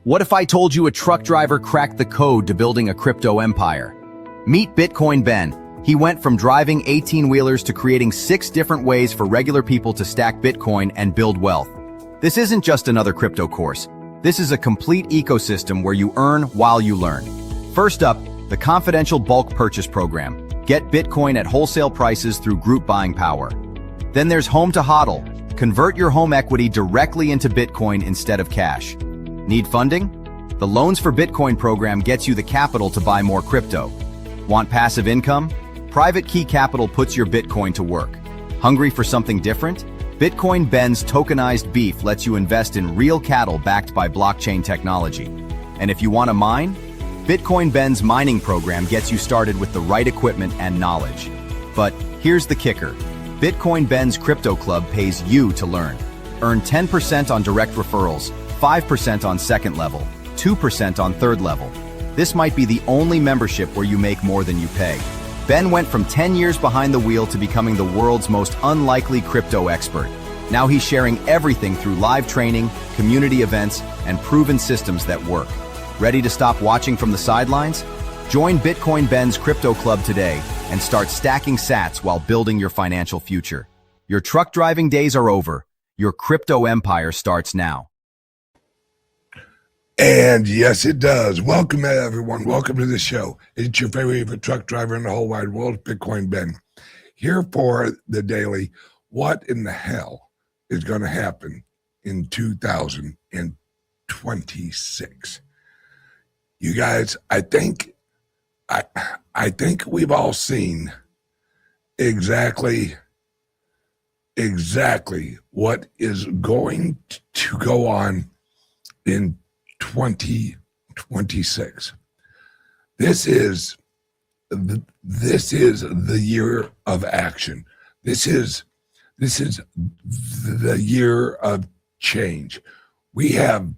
What if I told you a truck driver cracked the code to building a crypto empire? Meet Bitcoin Ben. He went from driving 18-wheelers to creating 6 different ways for regular people to stack Bitcoin and build wealth. This isn't just another crypto course. This is a complete ecosystem where you earn while you learn. First up, the confidential bulk purchase program. Get Bitcoin at wholesale prices through group buying power. Then there's Home to HODL. Convert your home equity directly into Bitcoin instead of cash. Need funding? The Loans for Bitcoin program gets you the capital to buy more crypto. Want passive income? Private Key Capital puts your Bitcoin to work. Hungry for something different? Bitcoin Ben's tokenized beef lets you invest in real cattle backed by blockchain technology. And if you want to mine? Bitcoin Ben's mining program gets you started with the right equipment and knowledge. But here's the kicker. Bitcoin Ben's Crypto Club pays you to learn. Earn 10% on direct referrals, 5% on second level, 2% on third level. This might be the only membership where you make more than you pay. Ben went from 10 years behind the wheel to becoming the world's most unlikely crypto expert. Now he's sharing everything through live training, community events, and proven systems that work. Ready to stop watching from the sidelines? Join Bitcoin Ben's Crypto Club today and start stacking sats while building your financial future. Your truck driving days are over. Your crypto empire starts now. And yes, it does. Welcome, everyone. Welcome to the show. It's your favorite truck driver in the whole wide world, Bitcoin Ben. Here for the daily, what in the hell is going to happen in 2026? You guys, I think we've all seen exactly what is going to go on in 2026. This is the year of action. This is the year of change. We have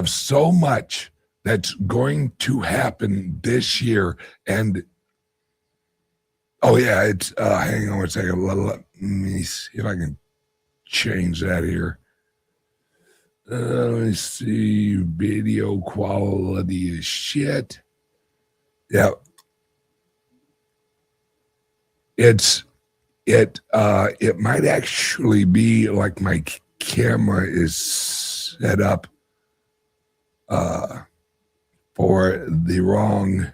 so much that's going to happen this year. And oh yeah, it's hang on a second. Let me see if I can change that here. Let me see. Video quality is shit. Yeah. It might actually be like my camera is set up for the wrong.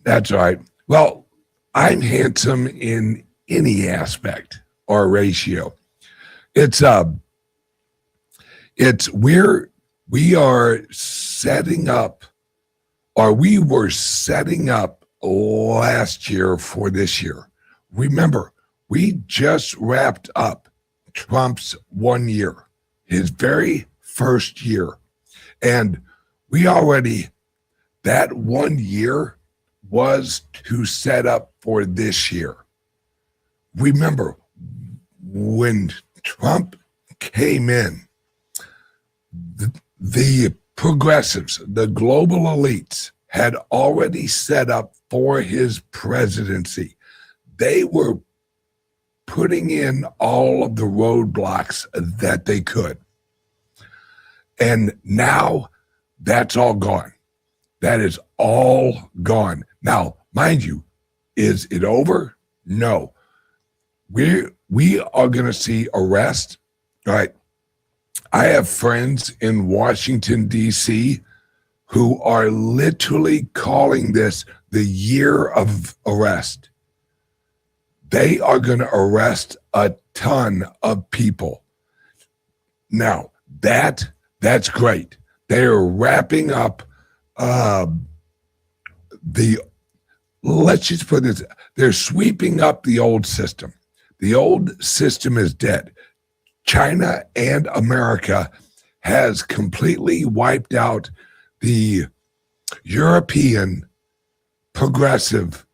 That's all right. Well, I'm handsome in any aspect or ratio. We are setting up, or we were setting up last year for this year. Remember, we just wrapped up Trump's 1 year, his very first year. And that 1 year was to set up for this year. Remember, when Trump came in, the progressives, the global elites, had already set up for his presidency. They were putting in all of the roadblocks that they could. And now that's all gone. That is all gone. Now, mind you, is it over? No. We are going to see arrest. All right. I have friends in Washington, D.C. who are literally calling this the year of arrest. They are going to arrest a ton of people. Now, that's great. They are wrapping up let's just put this, they're sweeping up the old system. The old system is dead. China and America has completely wiped out the European progressive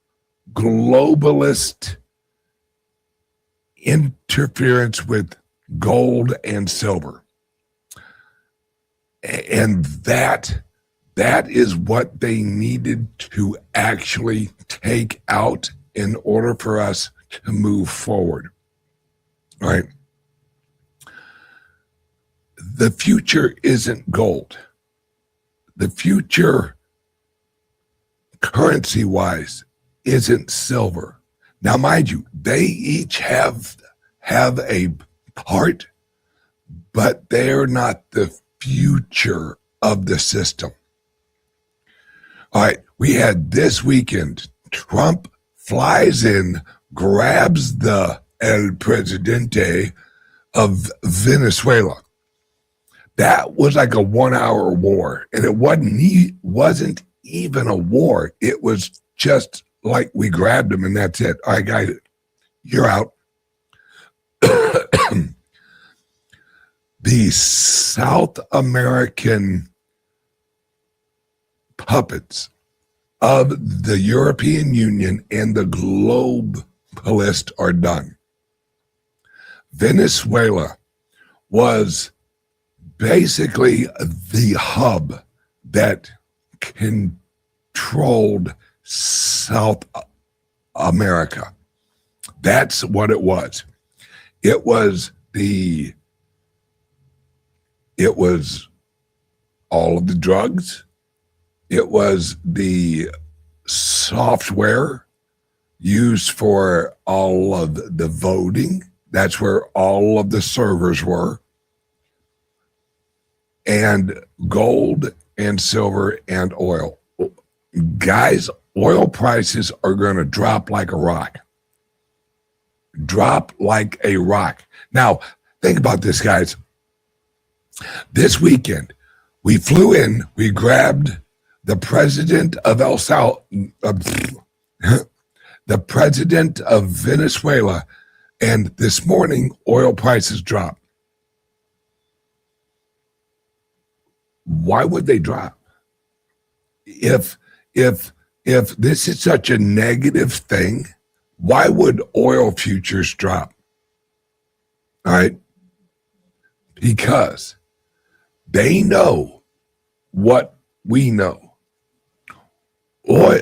globalist interference with gold and silver. And that is what they needed to actually take out in order for us to move forward. All right. the future isn't gold. The future, currency-wise, isn't silver. Now, mind you, they each have a part, but they're not the future of the system. All right, we had this weekend, Trump flies in, grabs the El Presidente of Venezuela. That was like a 1-hour war, and it wasn't even a war. It was just like we grabbed him and that's it. All right, guys, you're out. The South American puppets of the European Union and the globalist are done. Venezuela was basically the hub that controlled South America. That's what it was. It was all of the drugs. It was the software used for all of the voting. That's where all of the servers were. And gold and silver and oil. Guys, oil prices are going to drop like a rock. Drop like a rock. Now, think about this, guys. This weekend, we flew in, we grabbed the president of the president of Venezuela, and this morning, oil prices dropped. Why would they drop? If this is such a negative thing, why would oil futures drop? All right? Because they know what we know.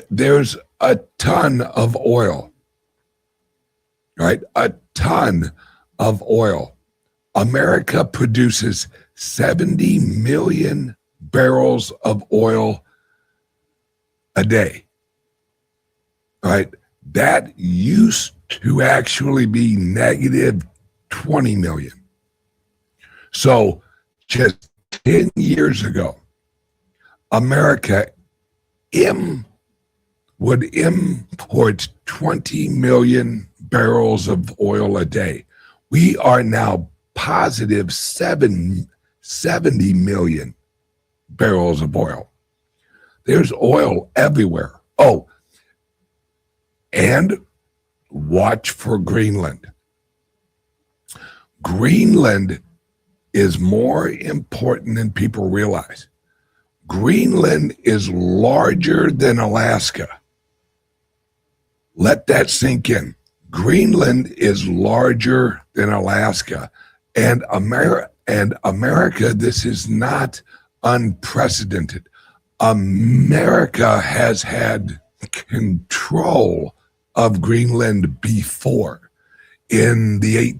There's a ton of oil, right? A ton of oil. America produces 70 million barrels of oil a day, right? That used to actually be negative 20 million. So just 10 years ago, America would import 20 million barrels of oil a day. We are now positive 70 million barrels of oil. There's oil everywhere. Oh, and watch for Greenland. Greenland is more important than people realize. Greenland is larger than Alaska. Let that sink in. Greenland is larger than Alaska. And America, this is not unprecedented. America has had control of Greenland before in the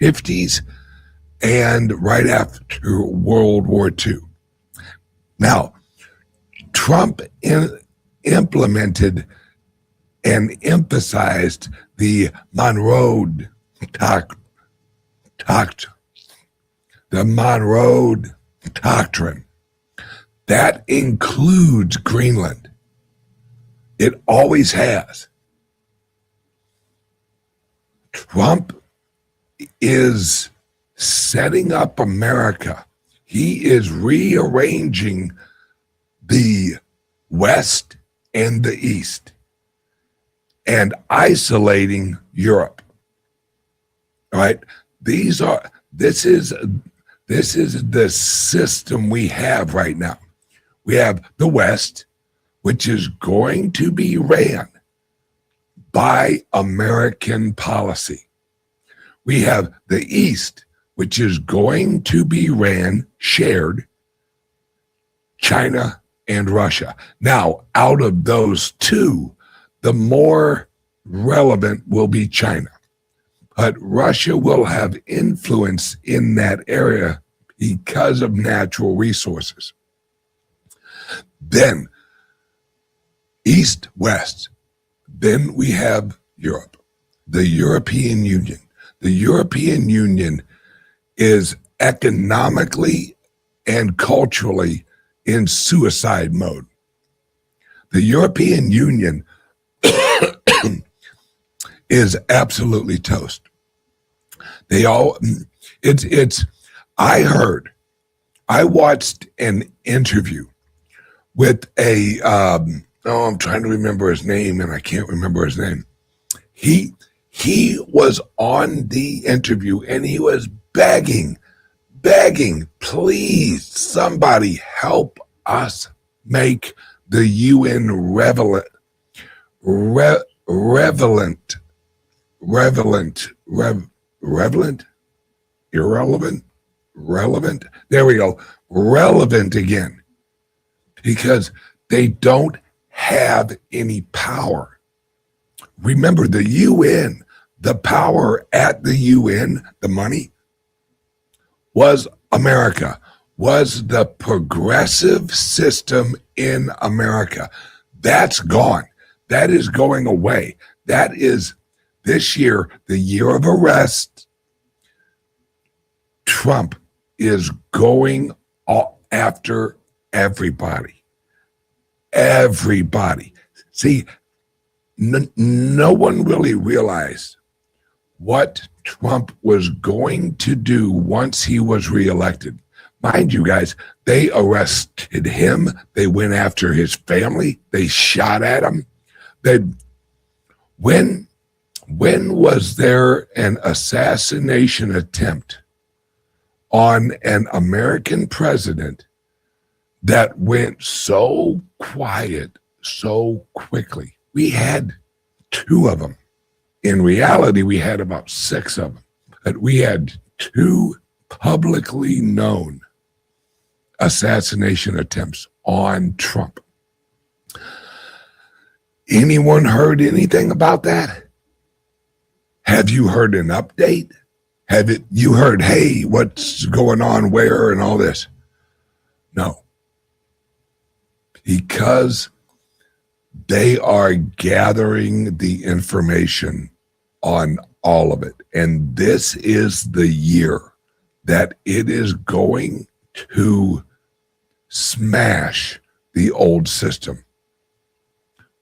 1850s and right after World War II. Now, Trump implemented and emphasized the Monroe Doctrine. That includes Greenland. It always has. Trump is setting up America. He is rearranging the West and the East and isolating Europe. All right? This is the system we have right now. We have the West, which is going to be ran by American policy. We have the East, which is going to be shared, China and Russia. Now, out of those two, the more relevant will be China. but Russia will have influence in that area because of natural resources. Then, east, west. Then we have Europe, the European Union. The European Union is economically and culturally in suicide mode. The European Union is absolutely toast. I watched an interview with I'm trying to remember his name and I can't remember his name. He was on the interview and he was begging, please, somebody help us make the UN irrelevant. There we go. Relevant again. Because they don't have any power. Remember, the UN, the power at the UN, the money, was America, was the progressive system in America. That's gone. That is going away. That is this year, the year of arrest. Trump is going after everybody. Everybody. See, no one really realized what Trump was going to do once he was reelected. Mind you, guys, they arrested him. They went after his family. They shot at him. When was there an assassination attempt on an American president that went so quiet so quickly? We had 2 of them. In reality, we had about 6 of them. But we had 2 publicly known assassination attempts on Trump. Anyone heard anything about that? Have you heard an update? You heard, hey, what's going on where and all this? No. Because they are gathering the information on all of it. And this is the year that it is going to smash the old system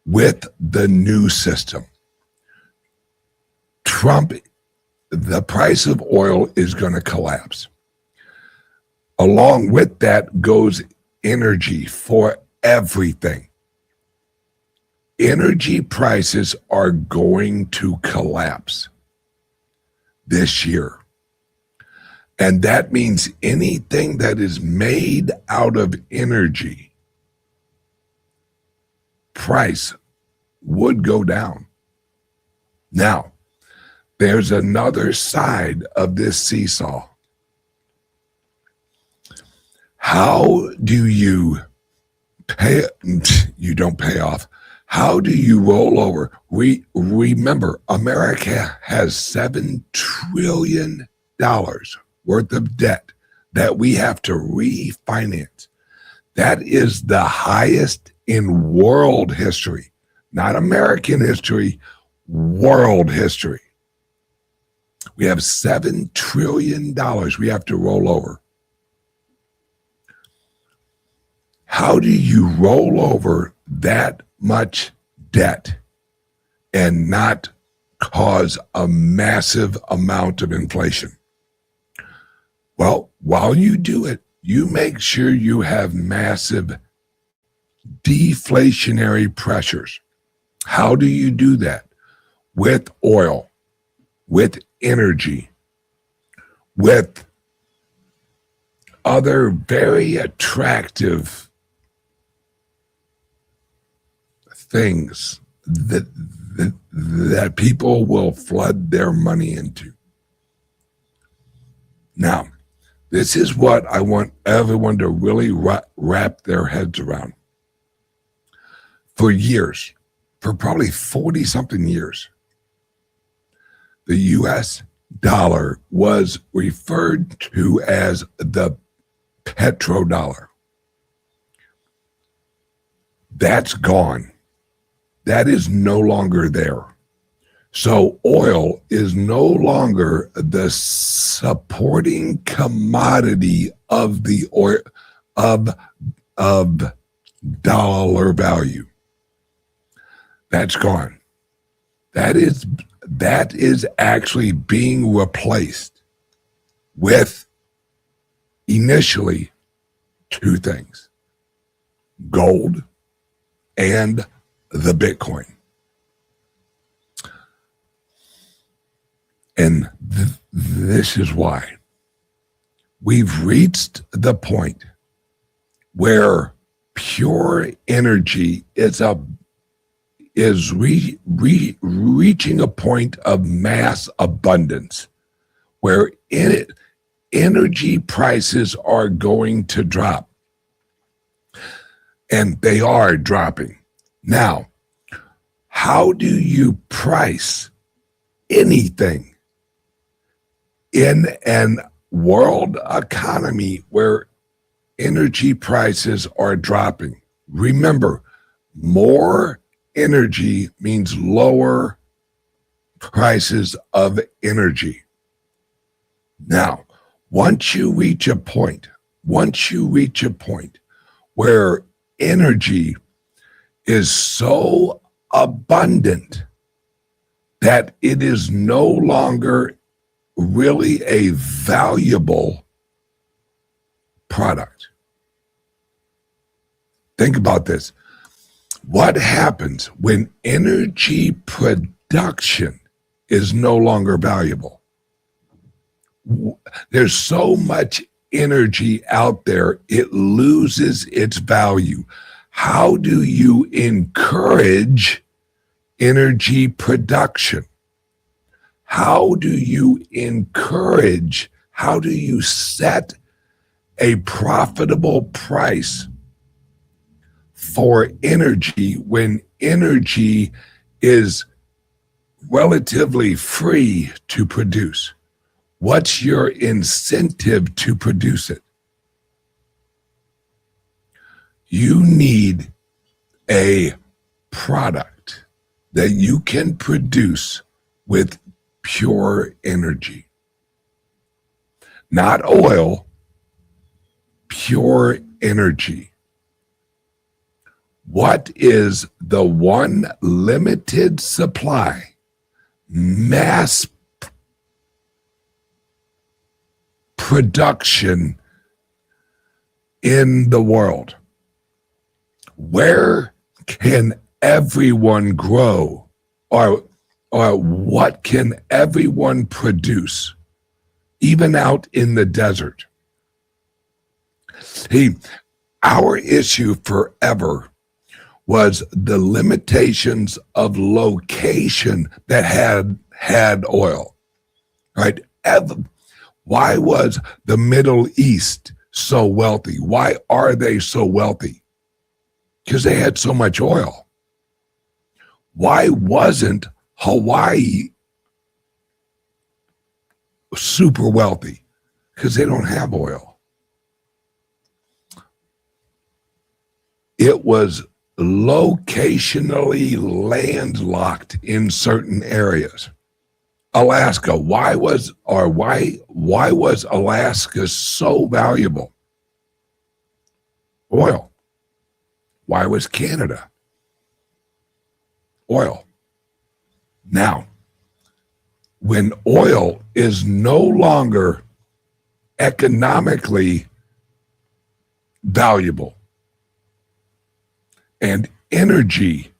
with the new system. Trump, the price of oil is going to collapse. Along with that goes energy for everything. Energy prices are going to collapse this year. And that means anything that is made out of energy price would go down. Now, there's another side of this seesaw. How do you pay? You don't pay off. How do you roll over? Remember, America has $7 trillion worth of debt that we have to refinance. That is the highest in world history, not American history, world history. We have $7 trillion we have to roll over. How do you roll over that much debt and not cause a massive amount of inflation? Well, while you do it, you make sure you have massive deflationary pressures. How do you do that? With oil, with energy, with other very attractive things that people will flood their money into. Now, this is what I want everyone to really wrap their heads around. For years, for probably 40-something years, the US dollar was referred to as the petrodollar. That's gone. That is no longer there. So oil is no longer the supporting commodity of the oil of dollar value. That's gone. That is actually being replaced with initially two things: gold and the Bitcoin. And this is why we've reached the point where pure energy is reaching a point of mass abundance, where energy prices are going to drop. And they are dropping. Now, how do you price anything in an world economy where energy prices are dropping? Remember, more energy means lower prices of energy. Now, once you reach a point where energy is so abundant that it is no longer really a valuable product. Think about this. What happens when energy production is no longer valuable? There's so much energy out there, it loses its value. How do you encourage energy production? How do you set a profitable price for energy when energy is relatively free to produce? What's your incentive to produce it? You need a product that you can produce with pure energy. Not oil, pure energy. What is the one limited supply, mass production in the world? Where can everyone grow, or what can everyone produce, even out in the desert? Our issue forever was the limitations of location that had oil, right? Why was the Middle East so wealthy? Why are they so wealthy? Because they had so much oil. Why wasn't Hawaii super wealthy? Because they don't have oil. It was locationally landlocked in certain areas. Alaska, why was Alaska so valuable? Oil. Why was Canada? Oil. Now, when oil is no longer economically valuable and energy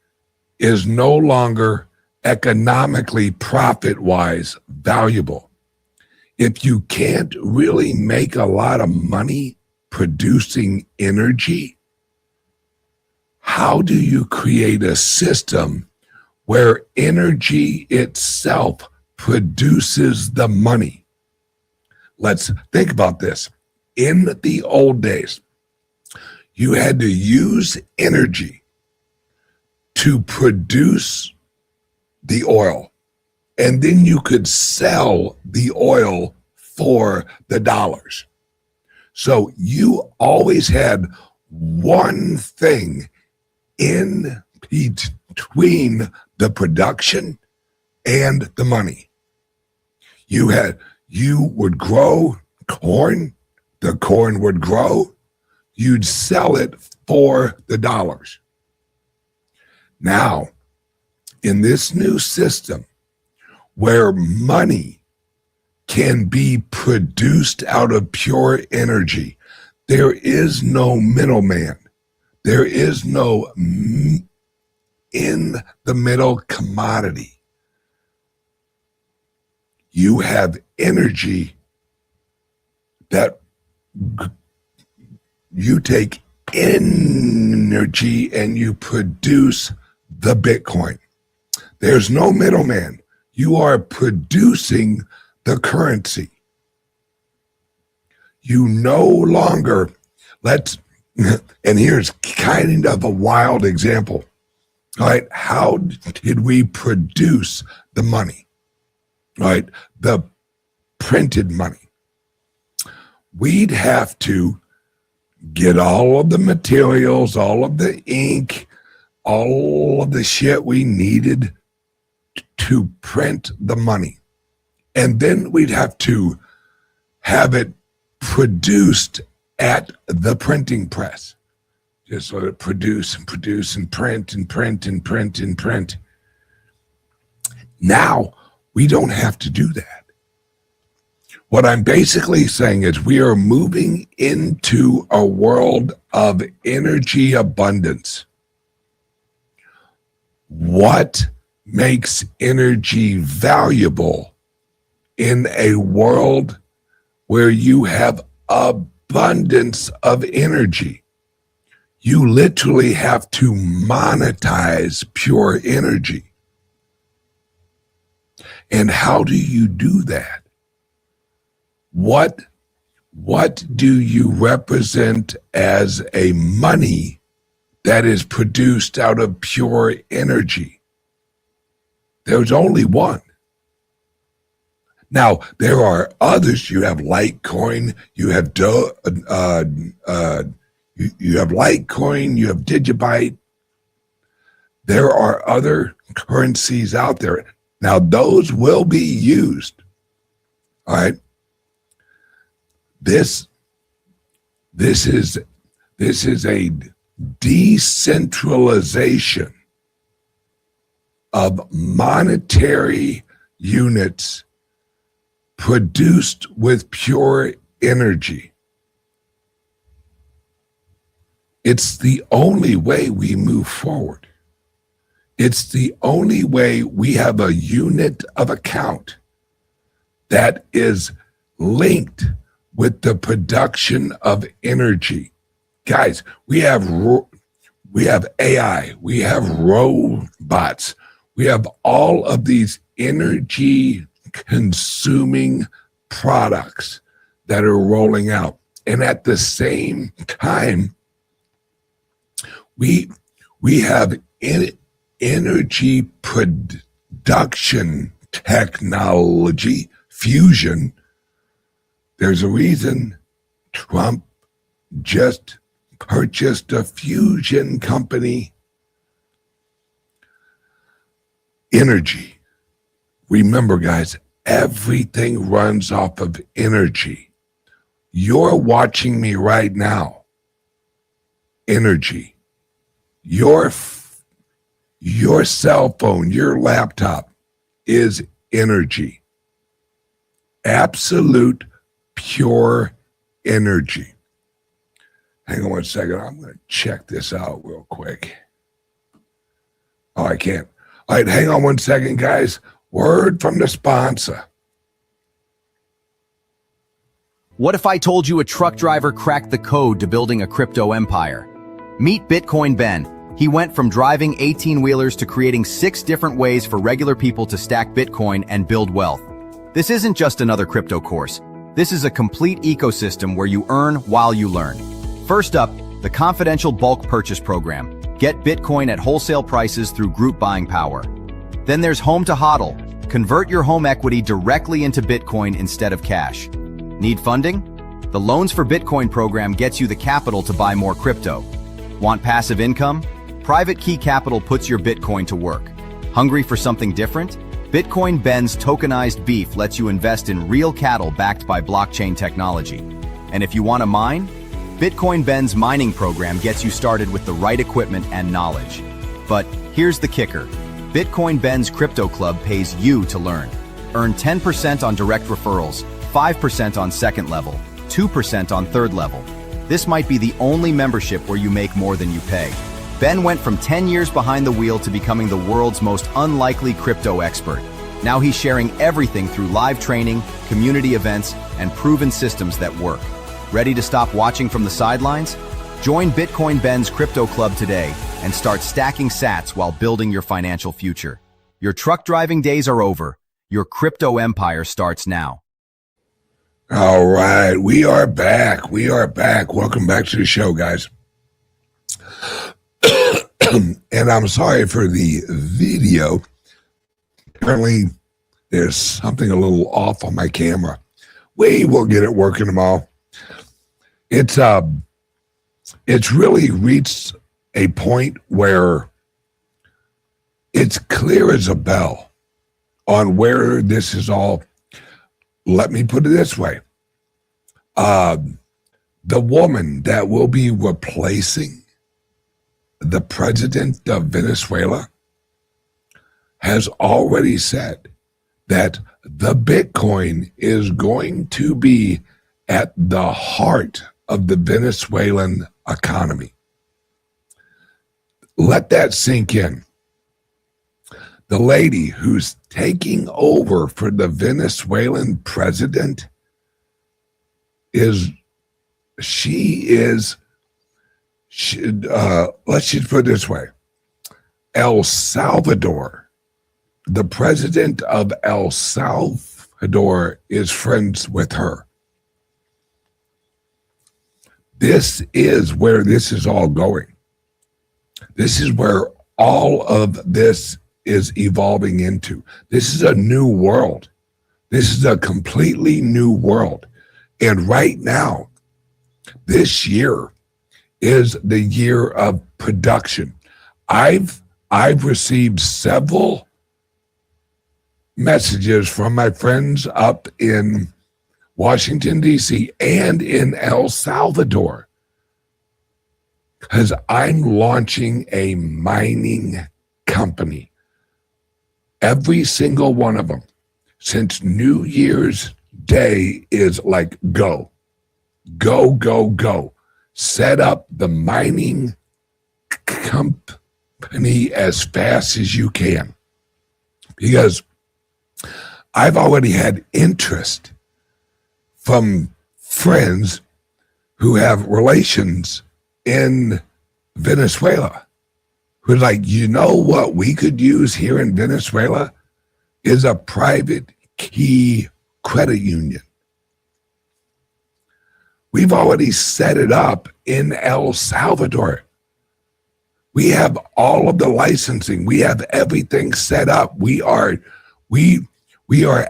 is no longer economically profit-wise valuable, if you can't really make a lot of money producing energy, how do you create a system where energy itself produces the money? Let's think about this. In the old days, you had to use energy to produce the oil. and then you could sell the oil for the dollars. So you always had one thing in between the production and the money. You would grow corn, the corn would grow, you'd sell it for the dollars. Now, in this new system where money can be produced out of pure energy, there is no middleman. There is no in the middle commodity. You have energy that you take energy and you produce the Bitcoin. There's no middleman. You are producing the currency. You no longer, and here's kind of a wild example. All right, how did we produce the money? All right, the printed money. We'd have to get all of the materials, all of the ink, all of the shit we needed to print the money. And then we'd have to have it produced at the printing press. Just let it produce and produce and print and print and print and print. Now, we don't have to do that. What I'm basically saying is we are moving into a world of energy abundance. What makes energy valuable in a world where you have abundance of energy? You literally have to monetize pure energy. And how do you do that? What do you represent as a money that is produced out of pure energy? There's only one. Now, there are others. You have Litecoin, you have you have Litecoin, you have Digibyte. There are other currencies out there. Now, those will be used. All right. This is a decentralization of monetary units produced with pure energy. It's the only way we move forward. It's the only way we have a unit of account that is linked with the production of energy. Guys, we have AI, we have robots, we have all of these energy consuming products that are rolling out. And at the same time, we have energy production technology, fusion. There's a reason Trump just purchased a fusion company. Energy. Remember, guys, everything runs off of energy. You're watching me right now. Energy. Your cell phone, your laptop is energy. Absolute pure energy. Hang on one second. I'm going to check this out real quick. Oh, I can't. All right, hang on one second, guys. Word from the sponsor. What if I told you a truck driver cracked the code to building a crypto empire? Meet Bitcoin Ben. He went from driving 18-wheelers to creating 6 different ways for regular people to stack Bitcoin and build wealth. This isn't just another crypto course. This is a complete ecosystem where you earn while you learn. First up, the confidential bulk purchase program. Get Bitcoin at wholesale prices through group buying power. Then there's Home to HODL, Convert your home equity directly into Bitcoin instead of cash. Need funding? The Loans for Bitcoin program gets you the capital to buy more crypto. Want passive income? Private Key Capital puts your Bitcoin to work. Hungry for something different? Bitcoin Ben's tokenized beef lets you invest in real cattle backed by blockchain technology. And if you want to mine, Bitcoin Ben's mining program gets you started with the right equipment and knowledge. But here's the kicker. Bitcoin Ben's Crypto Club pays you to learn. Earn 10% on direct referrals, 5% on second level, 2% on third level. This might be the only membership where you make more than you pay. Ben went from 10 years behind the wheel to becoming the world's most unlikely crypto expert. Now he's sharing everything through live training, community events, and proven systems that work. Ready to stop watching from the sidelines? Join Bitcoin Ben's Crypto Club today and start stacking sats while building your financial future. Your truck driving days are over. Your crypto empire starts now. All right, we are back. Welcome back to the show, guys. And I'm sorry for the video. Apparently, there's something a little off on my camera. We will get it working tomorrow. It's really reached a point where it's clear as a bell on where this is all. Let me put it this way. The woman that will be replacing the president of Venezuela has already said that the Bitcoin is going to be at the heart of the Venezuelan economy. Let that sink in. The lady who's taking over for the Venezuelan president let's just put it this way. El Salvador, the president of El Salvador is friends with her. This is where this is all going. This is where all of this is evolving into. This is a new world. This is a completely new world. And right now, this year is the year of production. I've received several messages from my friends up in Washington, D.C. and in El Salvador, because I'm launching a mining company. Every single one of them since New Year's Day is like, go. Set up the mining company as fast as you can. Because I've already had interest from friends who have relations in Venezuela, who's like, you know what we could use here in Venezuela is a private key credit union. We've already set it up in El Salvador. We have all of the licensing. We have everything set up. We are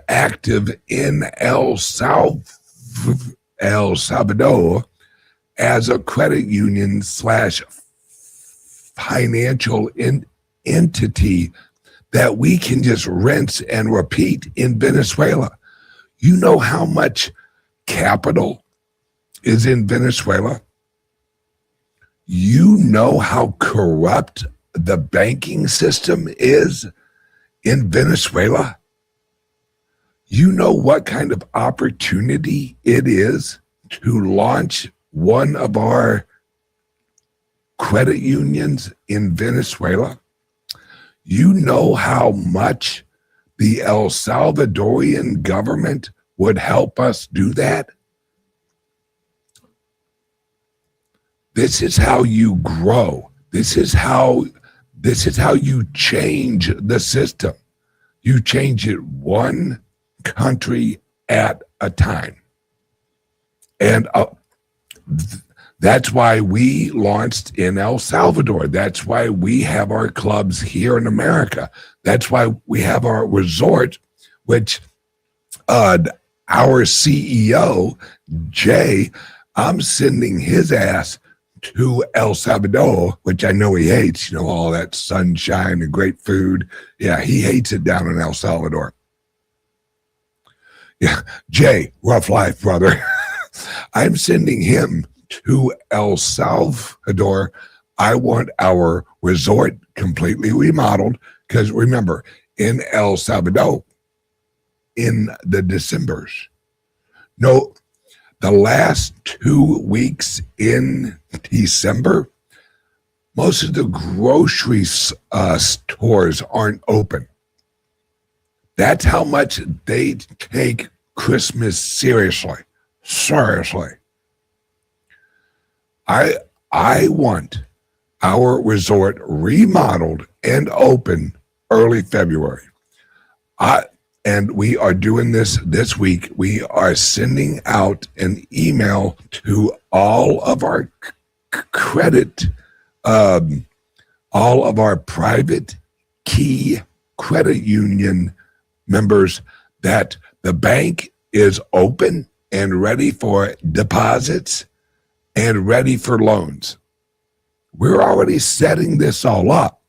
active in El Salvador as a credit union / financial entity that we can just rinse and repeat in Venezuela. You know how much capital is in Venezuela? You know how corrupt the banking system is in Venezuela? You know what kind of opportunity it is to launch one of our credit unions in Venezuela? You know how much the El Salvadorian government would help us do that? This is how you grow. This is how you change the system. You change it one country at a time. And that's why we launched in El Salvador. That's why we have our clubs here in America. That's why we have our resort which our CEO, Jay, I'm sending his ass to El Salvador, which I know he hates, all that sunshine and great food. Yeah, he hates it down in El Salvador. Yeah, Jay, rough life, brother. I'm sending him to El Salvador. I want our resort completely remodeled because remember, in El Salvador, in the the last 2 weeks in December, most of the grocery stores aren't open. That's how much they take Christmas seriously. Seriously. I want our resort remodeled and open early February. And we are doing this week. We are sending out an email to all of our credit, all of our private key credit union members that the bank is open and ready for deposits and ready for loans. We're already setting this all up.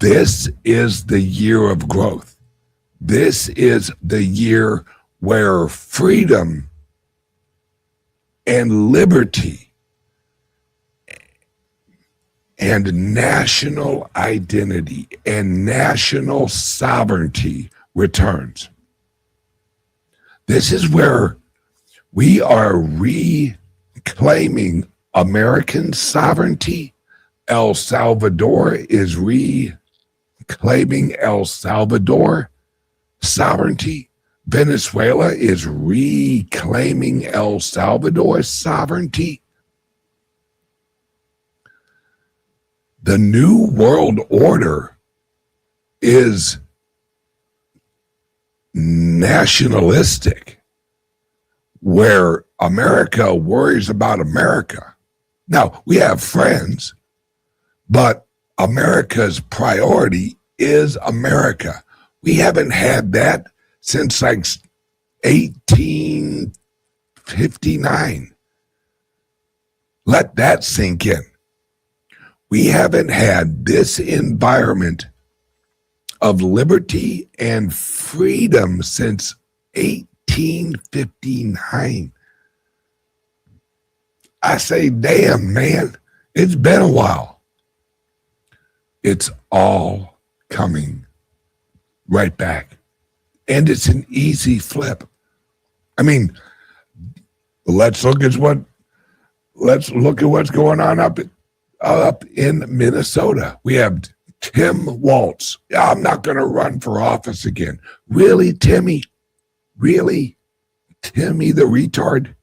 This is the year of growth. This is the year where freedom and liberty and national identity and national sovereignty returns. This is where we are reclaiming American sovereignty. El Salvador is reclaiming El Salvador sovereignty. Venezuela is reclaiming El Salvador's sovereignty. The New World Order is nationalistic, where America worries about America. Now, we have friends, but America's priority is America. We haven't had that since like 1859. Let that sink in. We haven't had this environment of liberty and freedom since 1859. I say, damn, man, it's been a while. It's all coming right back. And it's an easy flip. I mean, let's look at what's going on up in Minnesota. We have Tim Walz. I'm not going to run for office again. Really, Timmy? Really? Timmy the retard?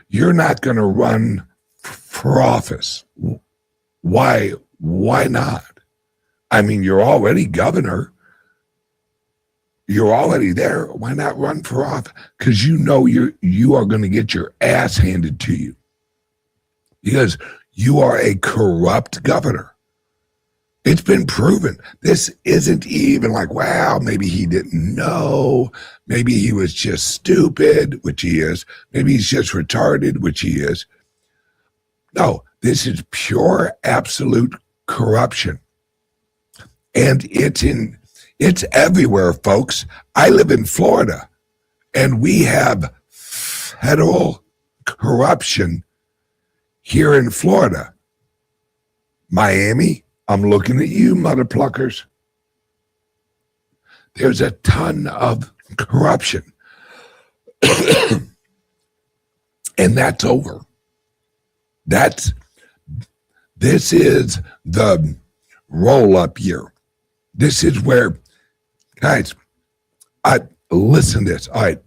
You're not going to run for office. Why? Why not? I mean, you're already governor. You're already there. Why not run for office? Because you are going to get your ass handed to you. Because you are a corrupt governor. It's been proven. This isn't even like, wow, maybe he didn't know. Maybe he was just stupid, which he is. Maybe he's just retarded, which he is. No, this is pure, absolute corruption. And it's everywhere, folks. I live in Florida, and we have federal corruption here in Florida. Miami, I'm looking at you, mother pluckers. There's a ton of corruption. And that's over. This is the roll-up year. This is where, guys, listen to this. All right.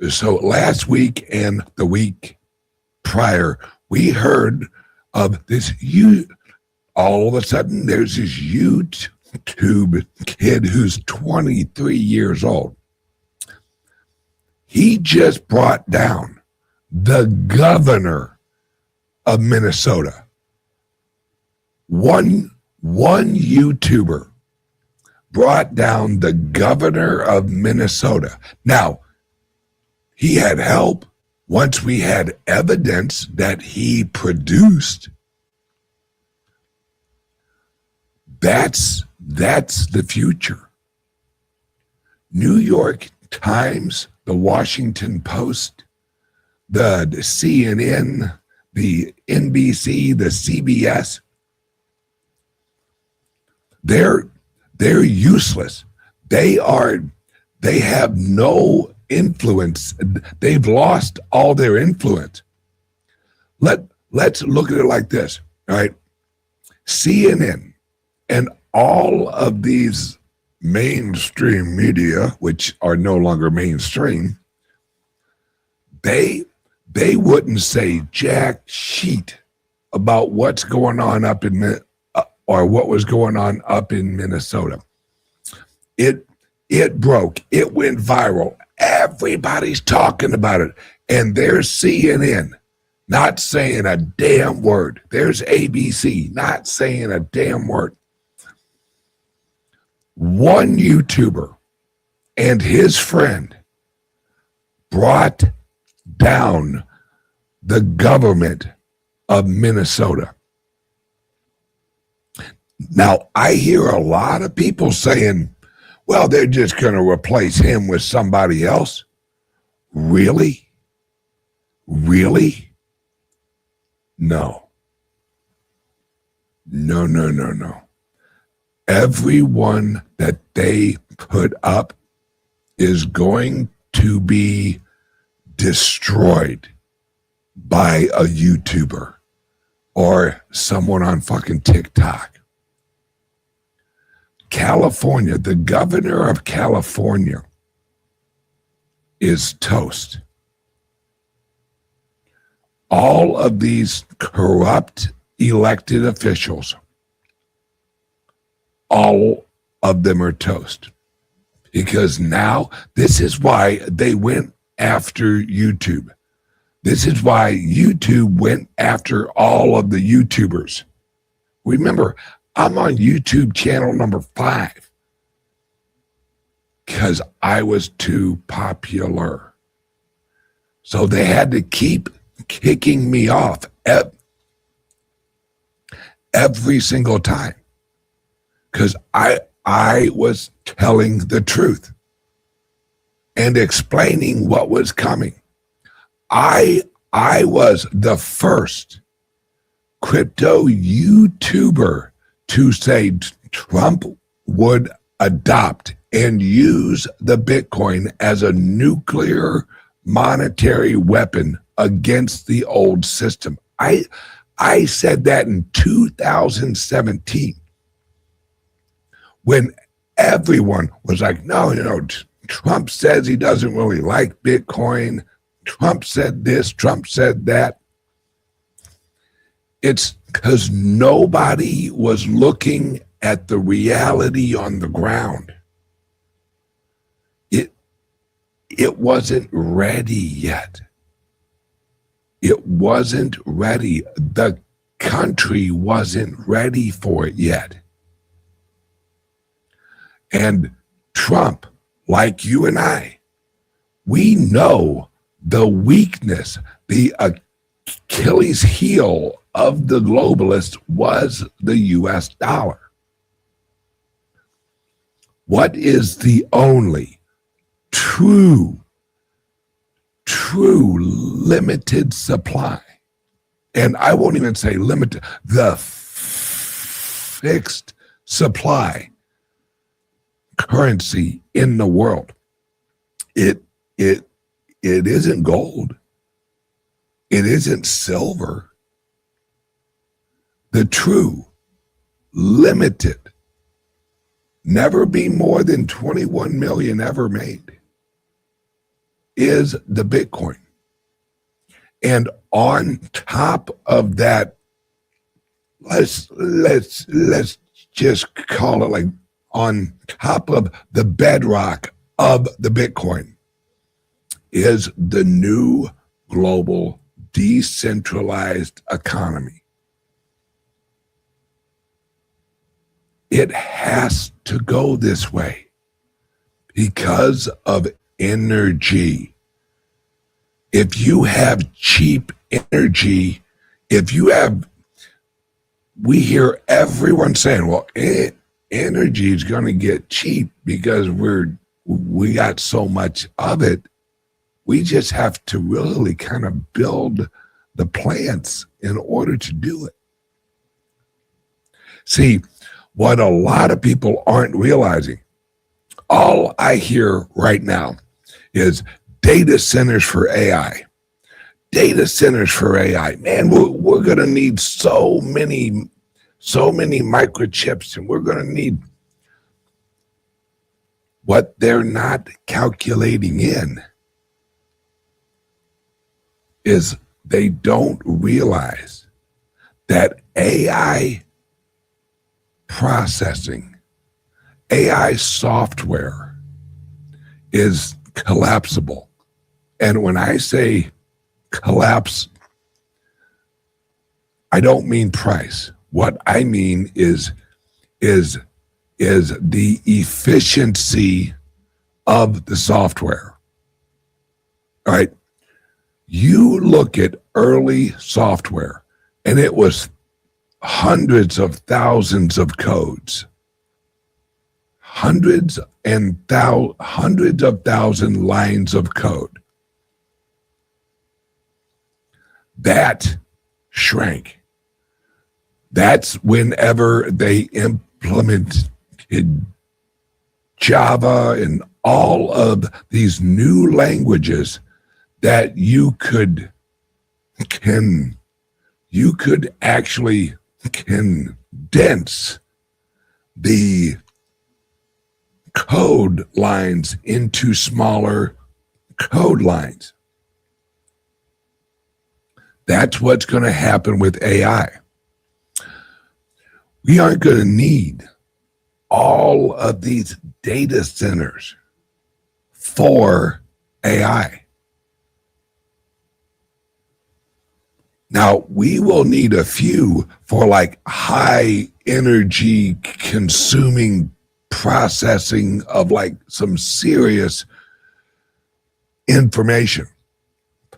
So last week and the week prior, we heard of this. All of a sudden, there's this YouTube kid who's 23 years old. He just brought down the governor of Minnesota. One YouTuber brought down the governor of Minnesota. Now, he had help once we had evidence that he produced. That's the future. New York Times, the Washington Post, the CNN, the NBC, the CBS, they're useless. They have no influence. They've lost all their influence. Let's look at it like this. All right. CNN and all of these mainstream media, which are no longer mainstream, they wouldn't say jack shit about what's going on up in or what was going on up in Minnesota. It broke. It went viral. Everybody's talking about it. And there's CNN not saying a damn word. There's ABC not saying a damn word. One YouTuber and his friend brought down the government of Minnesota. Now, I hear a lot of people saying, well, they're just going to replace him with somebody else. Really? Really? No. No. Everyone that they put up is going to be destroyed by a YouTuber or someone on fucking TikTok. California, the governor of California is toast. All of these corrupt elected officials, all of them are toast. Because now, this is why they went after YouTube. This is why YouTube went after all of the YouTubers. Remember, I'm on YouTube channel number 5 because I was too popular. So they had to keep kicking me off every single time because I was telling the truth and explaining what was coming. I was the first crypto YouTuber to say Trump would adopt and use the Bitcoin as a nuclear monetary weapon against the old system. I said that in 2017 when everyone was like, no, Trump says he doesn't really like Bitcoin. Trump said this, Trump said that. It's because nobody was looking at the reality on the ground. It wasn't ready yet. It wasn't ready. The country wasn't ready for it yet. And Trump, like you and I, we know the weakness, the Achilles heel of the globalists was the US dollar. What is the only true limited supply? And I won't even say limited, the fixed supply currency in the world. It isn't gold. It isn't silver. The true, limited, never be more than 21 million ever made is the Bitcoin. And on top of that, let's just call it like on top of the bedrock of the Bitcoin is the new global decentralized economy. It has to go this way because of energy. If you have cheap energy, we hear everyone saying, well, energy is going to get cheap because we got so much of it. We just have to really kind of build the plants in order to do it. See, what a lot of people aren't realizing, all I hear right now is data centers for AI. Data centers for AI. Man, we're going to need so many microchips, and we're going to need. What they're not calculating in is they don't realize that AI processing, AI software is collapsible. And when I say collapse, I don't mean price. What I mean is the efficiency of the software. All right. You look at early software, and it was hundreds of thousands of codes, hundreds of thousand lines of code. That shrank. That's whenever they implemented Java and all of these new languages that you could actually condense the code lines into smaller code lines. That's what's going to happen with AI. We aren't going to need all of these data centers for AI. Now, we will need a few for like high energy consuming processing of like some serious information.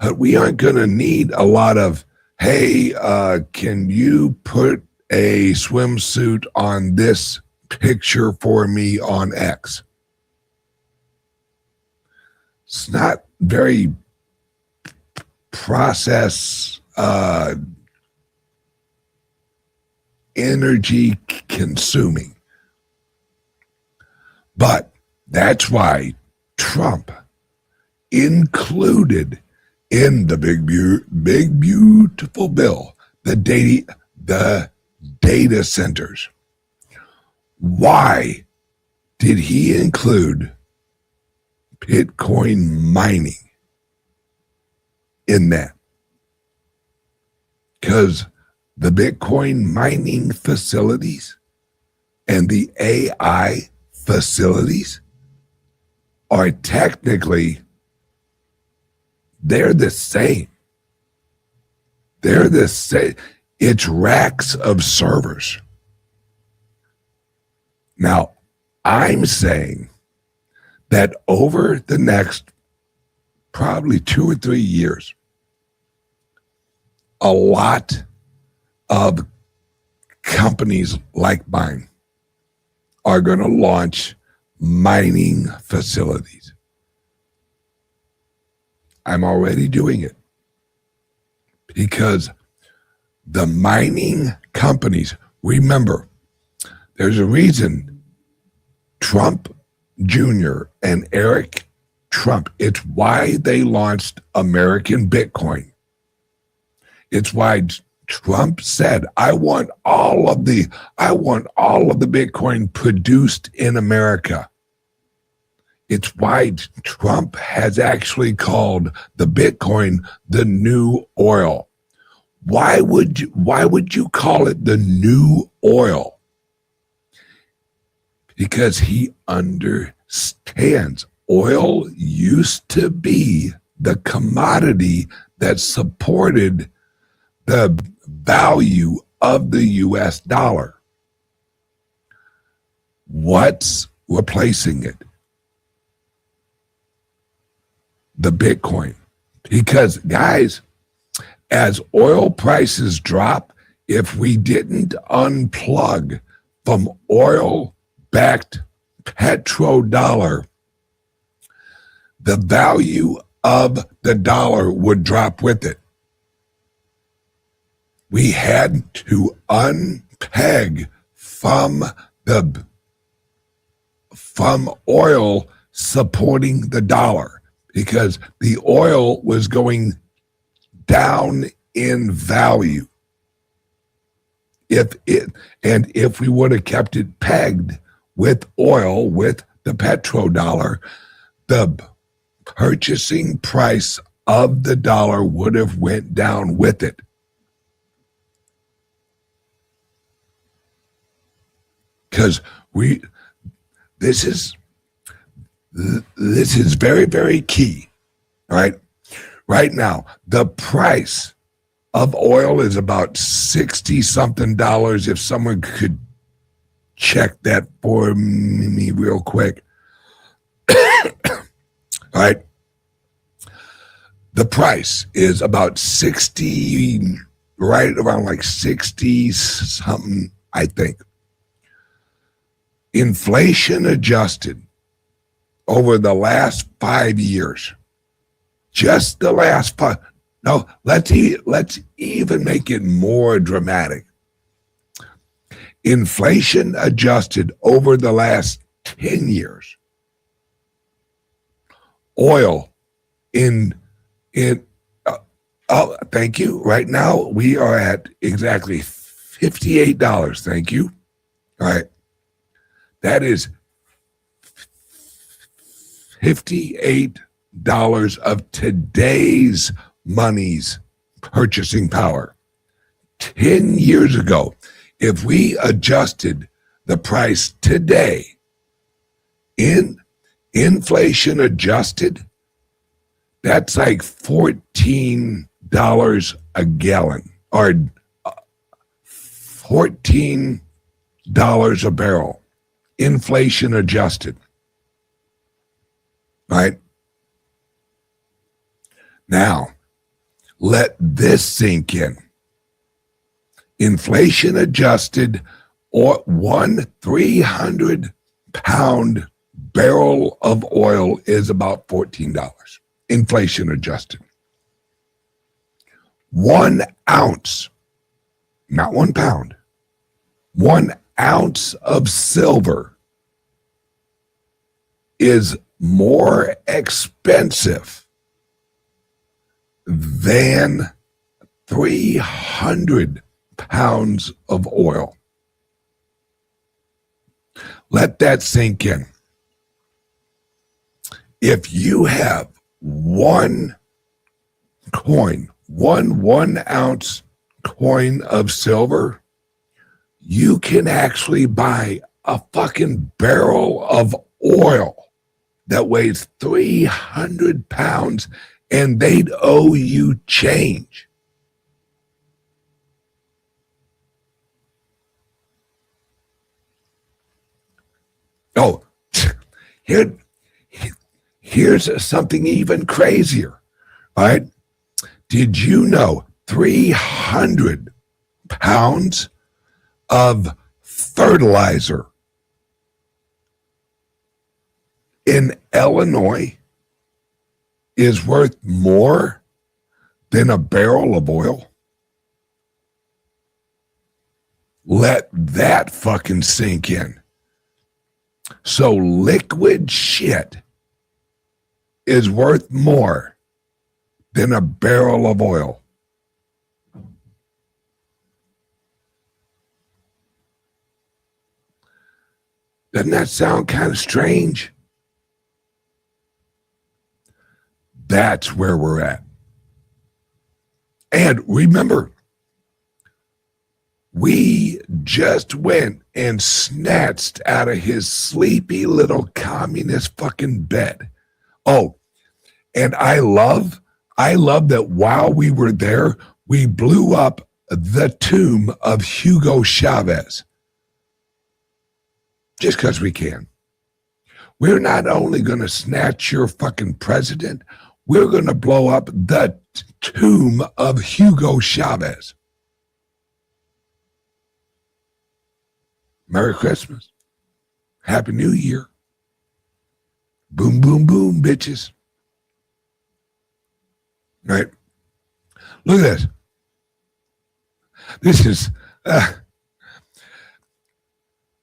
But we aren't going to need a lot of, hey, can you put a swimsuit on this picture for me on X? It's not very process energy consuming. But that's why Trump included in the big beautiful bill the data centers. Why did he include Bitcoin mining in that? Because the Bitcoin mining facilities and the AI facilities are technically, they're the same. They're the same. It's racks of servers. Now, I'm saying that over the next probably 2 or 3 years, a lot of companies like mine are going to launch mining facilities. I'm already doing it because the mining companies, remember, there's a reason Trump Jr. and Eric Trump, it's why they launched American Bitcoin. It's why Trump said, I want all of the Bitcoin produced in America. It's why Trump has actually called the Bitcoin the new oil. Why would you call it the new oil? Because he understands oil used to be the commodity that supported the value of the US dollar. What's replacing it? The Bitcoin. Because, guys, as oil prices drop, if we didn't unplug from oil-backed petrodollar, the value of the dollar would drop with it. We had to unpeg from oil supporting the dollar because the oil was going down in value. If we would have kept it pegged with oil, with the petrodollar, the purchasing price of the dollar would have went down with it. Because this is very, very key. All right. Right now, the price of oil is about $60-something. If someone could check that for me real quick. All right. The price is about 60, right around like 60 something, I think. Inflation adjusted over the last 5 years, just the last 5. No, let's even make it more dramatic. Inflation adjusted over the last 10 years. Oil thank you. Right now we are at exactly $58. Thank you. All right. That is $58 of today's money's purchasing power. 10 years ago, if we adjusted the price today, inflation adjusted, that's like $14 a gallon or $14 a barrel. Inflation adjusted. Right? Now, let this sink in. Inflation adjusted, or 300-pound barrel of oil is about $14. Inflation adjusted. 1 ounce, not 1 pound, 1 ounce of silver is more expensive than 300 pounds of oil. Let that sink in. If you have one coin, one ounce coin of silver, you can actually buy a fucking barrel of oil that weighs 300 pounds and they'd owe you change. Oh, here's something even crazier. All right. Did you know 300 pounds of fertilizer in Illinois is worth more than a barrel of oil? Let that fucking sink in. So liquid shit is worth more than a barrel of oil. Doesn't that sound kind of strange? That's where we're at. And remember, we just went and snatched out of his sleepy little communist fucking bed. Oh, and I love that while we were there, we blew up the tomb of Hugo Chavez. just because we can. We're not only going to snatch your fucking president, we're going to blow up the tomb of Hugo Chavez. Merry Christmas. Happy New Year. Boom, boom, boom, bitches. Right? Look at this. This is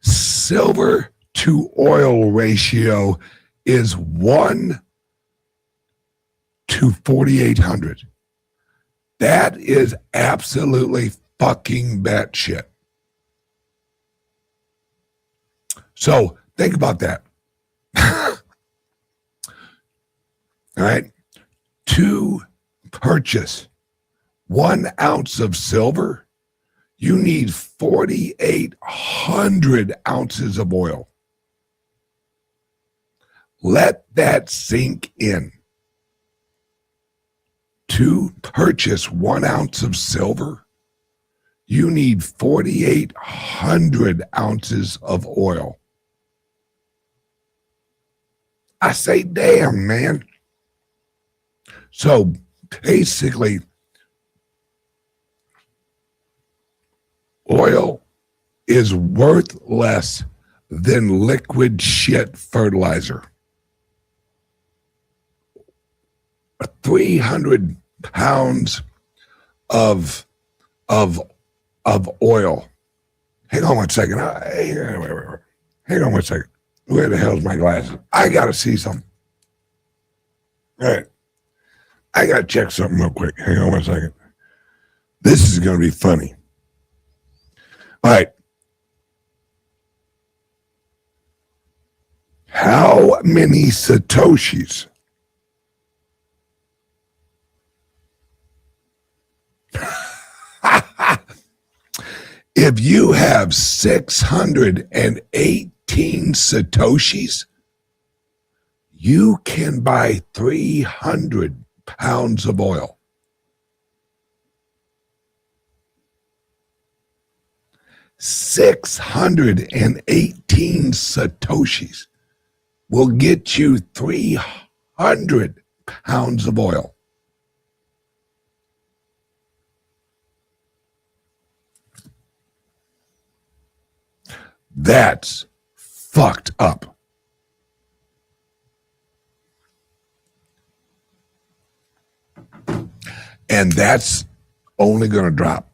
silver to oil ratio is 1 to 4,800. That is absolutely fucking batshit. So think about that. All right. To purchase 1 ounce of silver, you need 4,800 ounces of oil. Let that sink in. To purchase 1 ounce of silver, you need 4,800 ounces of oil. I say, damn, man. So basically, oil is worth less than liquid shit fertilizer. 300 pounds of oil. Hang on one second. Hang on one second. Where the hell's my glasses? I gotta see something. All right. I gotta check something real quick. Hang on one second. This is gonna be funny. All right. How many Satoshis? If you have 618 Satoshis, you can buy 300 pounds of oil. $618 Satoshis will get you 300 pounds of oil. That's fucked up. And that's only going to drop.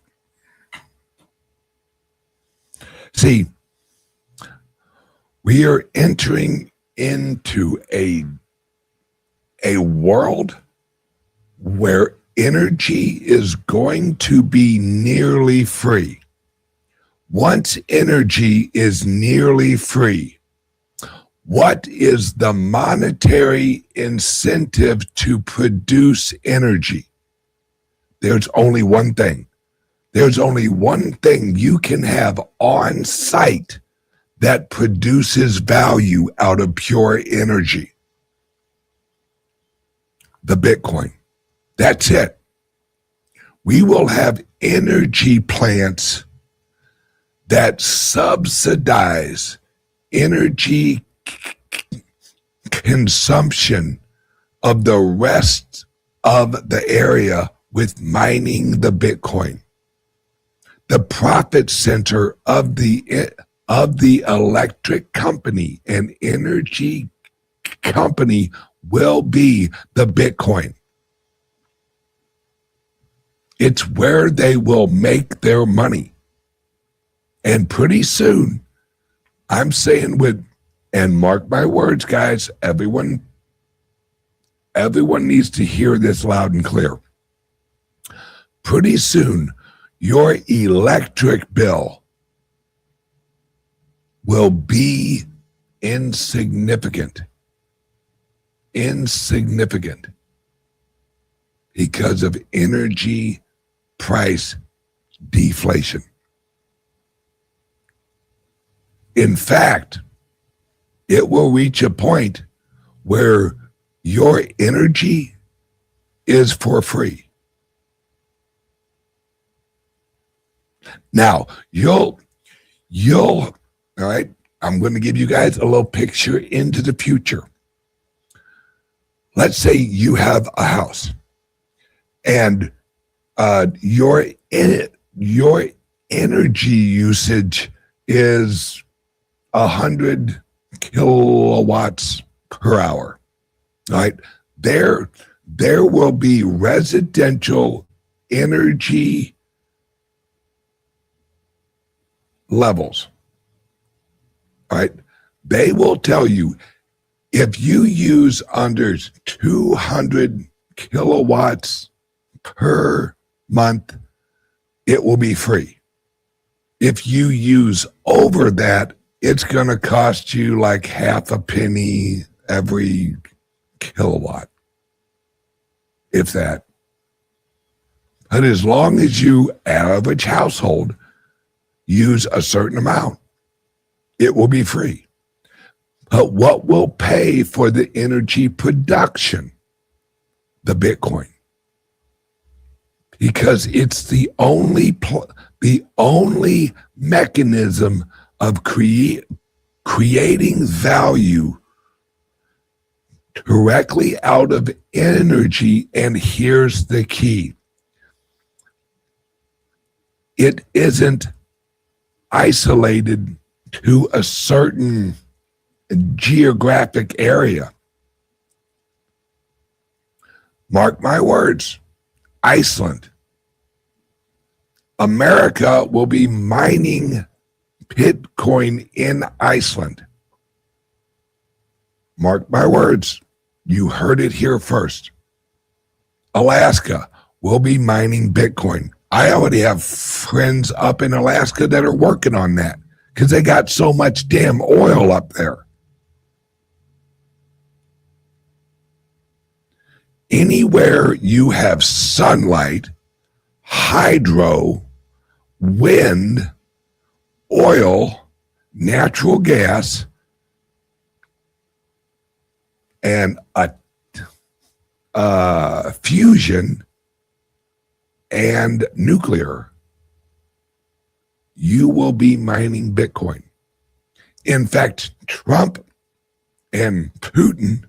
See, we are entering into a world where energy is going to be nearly free. Once energy is nearly free, what is the monetary incentive to produce energy? There's only one thing. There's only one thing you can have on site that produces value out of pure energy. The Bitcoin. That's it. We will have energy plants that subsidize energy consumption of the rest of the area with mining the Bitcoin. The profit center of the electric company and energy company will be the Bitcoin. It's where they will make their money. And pretty soon, I'm saying and mark my words, guys, everyone needs to hear this loud and clear. Pretty soon, your electric bill will be insignificant because of energy price deflation. In fact, it will reach a point where your energy is for free. Now, you'll all right, I'm going to give you guys a little picture into the future. Let's say you have a house and your energy usage is 100 kilowatts per hour, right? There will be residential energy levels, right? They will tell you if you use under 200 kilowatts per month, it will be free. If you use over that, it's going to cost you like half a penny every kilowatt, if that. But as long as you, average household, use a certain amount, it will be free. But what will pay for the energy production? The Bitcoin. Because it's the only mechanism of creating value directly out of energy. And here's the key. It isn't isolated to a certain geographic area. Mark my words, Iceland. America will be mining Bitcoin in Iceland. Mark my words, you heard it here first. Alaska will be mining Bitcoin. I already have friends up in Alaska that are working on that because they got so much damn oil up there. Anywhere you have sunlight, hydro, wind, oil, natural gas, and fusion and nuclear, you will be mining Bitcoin. In fact, Trump and Putin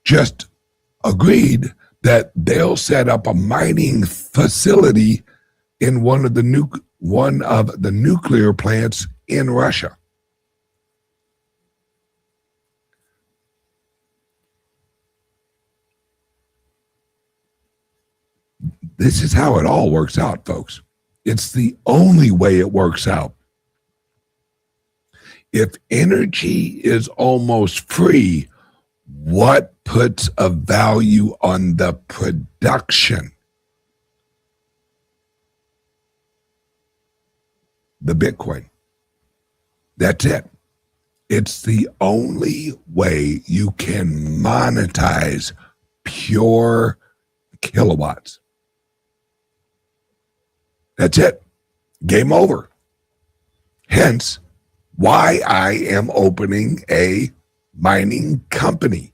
just agreed that they'll set up a mining facility in one of the nuclear plants in Russia. This is how it all works out, folks. It's the only way it works out. If energy is almost free, what puts a value on the production? The Bitcoin. That's it. It's the only way you can monetize pure kilowatts. That's it. Game over. Hence, why I am opening a mining company.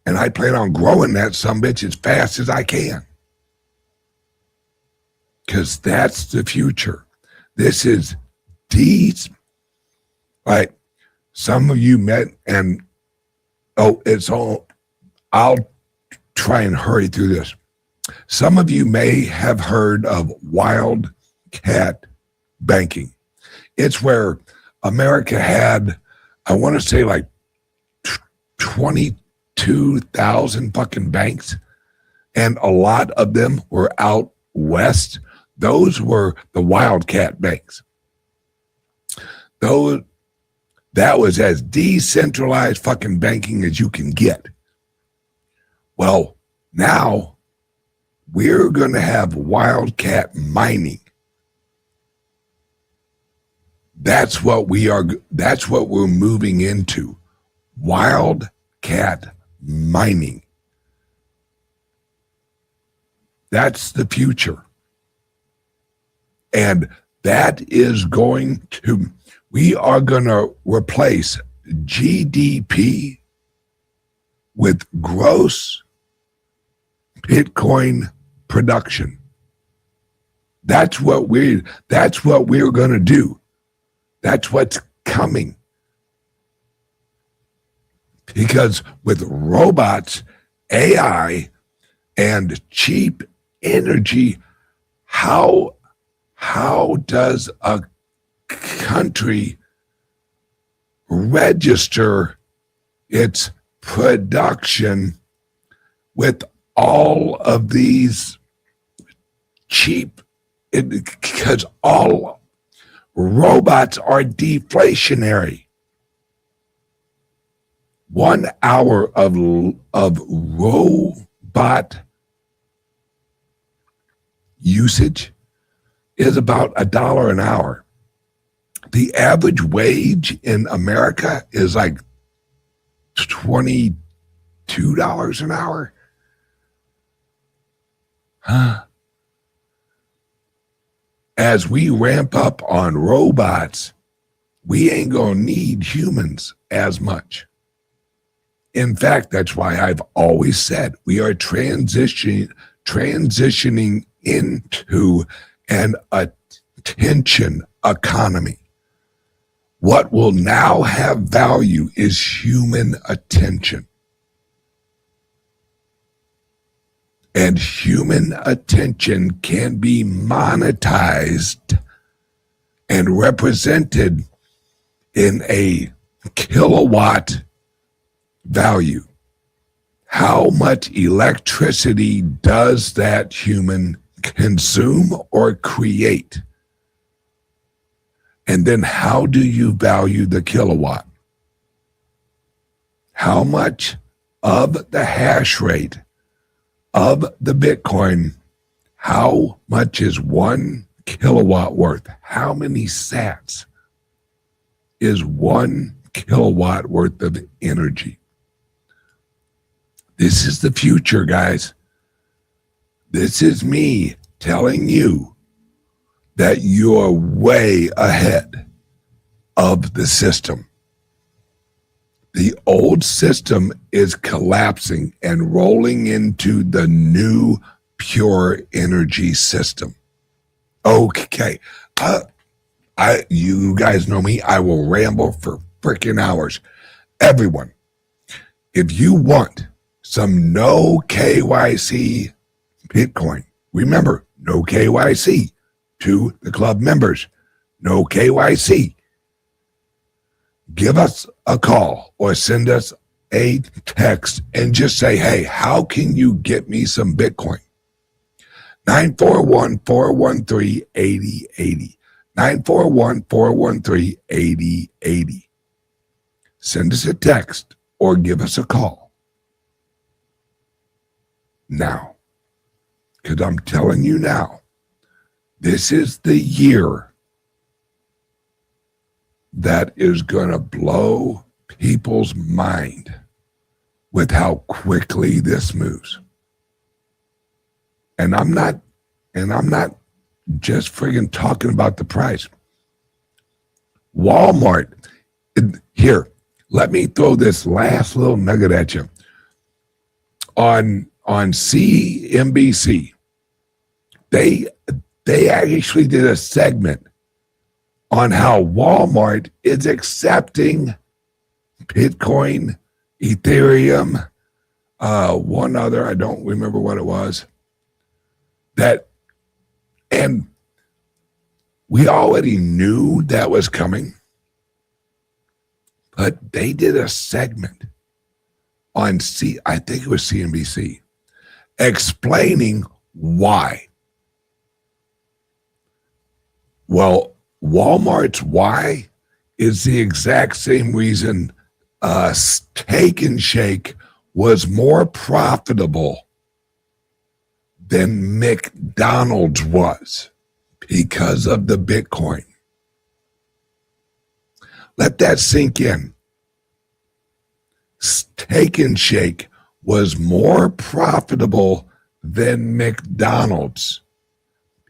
And I plan on growing that sumbitch as fast as I can. Because that's the future. This is these, like, some of you met and, it's all, I'll try and hurry through this. Some of you may have heard of wildcat banking. It's where America had, I want to say, like 22,000 fucking banks, and a lot of them were out west. Those were the wildcat banks. That was as decentralized fucking banking as you can get. Well, now we're going to have wildcat mining. That's what we're moving into. Wildcat mining. That's the future. And that is we are going to replace GDP with gross Bitcoin production. That's what we're going to do. That's what's coming. Because with robots, AI, and cheap energy, how does a country register its production with all of these cheap, because all robots are deflationary. 1 hour of robot usage is about $1 an hour. The average wage in America is like $22 an hour. As we ramp up on robots, we ain't gonna need humans as much. In fact, that's why I've always said we are transitioning into an attention economy. What will now have value is human attention. And human attention can be monetized and represented in a kilowatt value. How much electricity does that human consume or create? And then how do you value the kilowatt? How much of the hash rate of the Bitcoin, how much is 1 kilowatt worth? How many sats is 1 kilowatt worth of energy? This is the future, guys. This is me telling you that you're way ahead of the system. The old system is collapsing and rolling into the new pure energy system. Okay. You guys know me. I will ramble for freaking hours. Everyone, if you want some no KYC Bitcoin, remember, no KYC to the club members, no KYC. Give us a call or send us a text and just say, hey, how can you get me some Bitcoin? 941-413-8080. 941-413-8080. Send us a text or give us a call. Now, because I'm telling you now, this is the year that is going to blow people's mind with how quickly this moves. And I'm not just friggin' talking about the price. Walmart, here, let me throw this last little nugget at you. On CNBC, they actually did a segment on how Walmart is accepting Bitcoin, Ethereum, one other, I don't remember what it was, and we already knew that was coming, but they did a segment on I think it was CNBC, explaining why. Well, Walmart's why is the exact same reason Steak and Shake was more profitable than McDonald's was because of the Bitcoin. Let that sink in. Steak and Shake was more profitable than McDonald's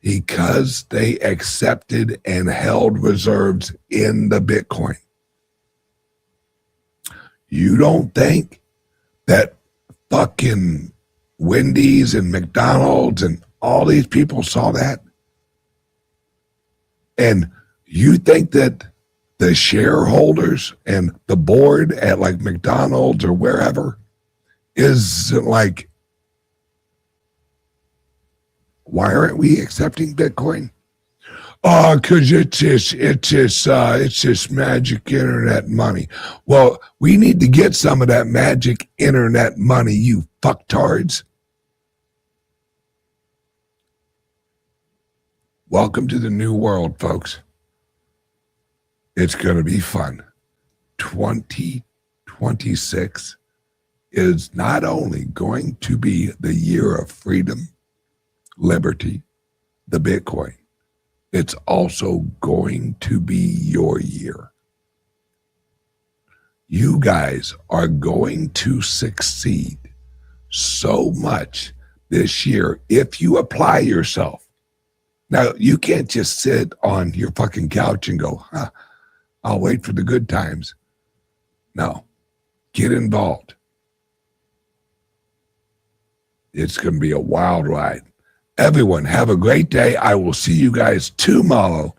because they accepted and held reserves in the Bitcoin. You don't think that fucking Wendy's and McDonald's and all these people saw that? And you think that the shareholders and the board at like McDonald's or wherever is like, why aren't we accepting Bitcoin? Oh, because it's just magic internet money. Well, we need to get some of that magic internet money, you fucktards. Welcome to the new world, folks. It's going to be fun. 2026 is not only going to be the year of freedom, liberty, the Bitcoin, it's also going to be your year. You guys are going to succeed so much this year if you apply yourself. Now, you can't just sit on your fucking couch and go, I'll wait for the good times. No, get involved. It's going to be a wild ride. Everyone, have a great day. I will see you guys tomorrow.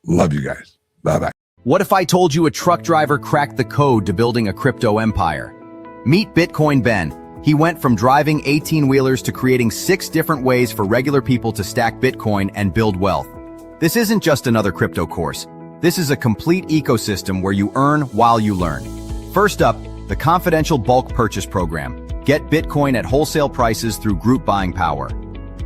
Love you guys. Bye-bye. What if I told you a truck driver cracked the code to building a crypto empire? Meet Bitcoin Ben. He went from driving 18-wheelers to creating 6 different ways for regular people to stack Bitcoin and build wealth. This isn't just another crypto course. This is a complete ecosystem where you earn while you learn. First up, the confidential bulk purchase program. Get Bitcoin at wholesale prices through group buying power.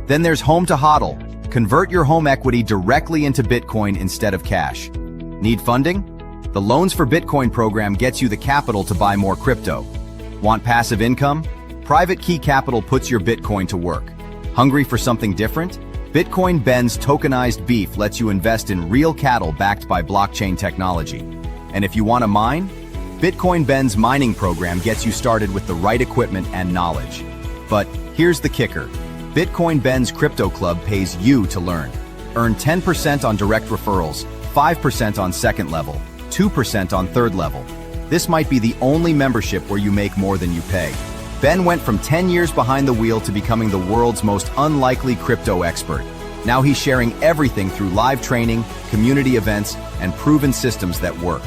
Then there's Home to HODL. Convert your home equity directly into Bitcoin instead of cash. Need funding? The Loans for Bitcoin program gets you the capital to buy more crypto. Want passive income? Private Key Capital puts your Bitcoin to work. Hungry for something different? Bitcoin Ben's tokenized beef lets you invest in real cattle backed by blockchain technology. And if you want to mine? Bitcoin Ben's mining program gets you started with the right equipment and knowledge. But here's the kicker. Bitcoin Ben's Crypto Club pays you to learn. Earn 10% on direct referrals, 5% on second level, 2% on third level. This might be the only membership where you make more than you pay. Ben went from 10 years behind the wheel to becoming the world's most unlikely crypto expert. Now he's sharing everything through live training, community events, and proven systems that work.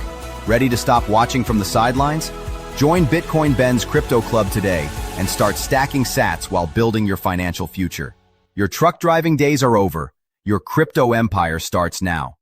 Ready to stop watching from the sidelines? Join Bitcoin Ben's Crypto Club today and start stacking sats while building your financial future. Your truck driving days are over. Your crypto empire starts now.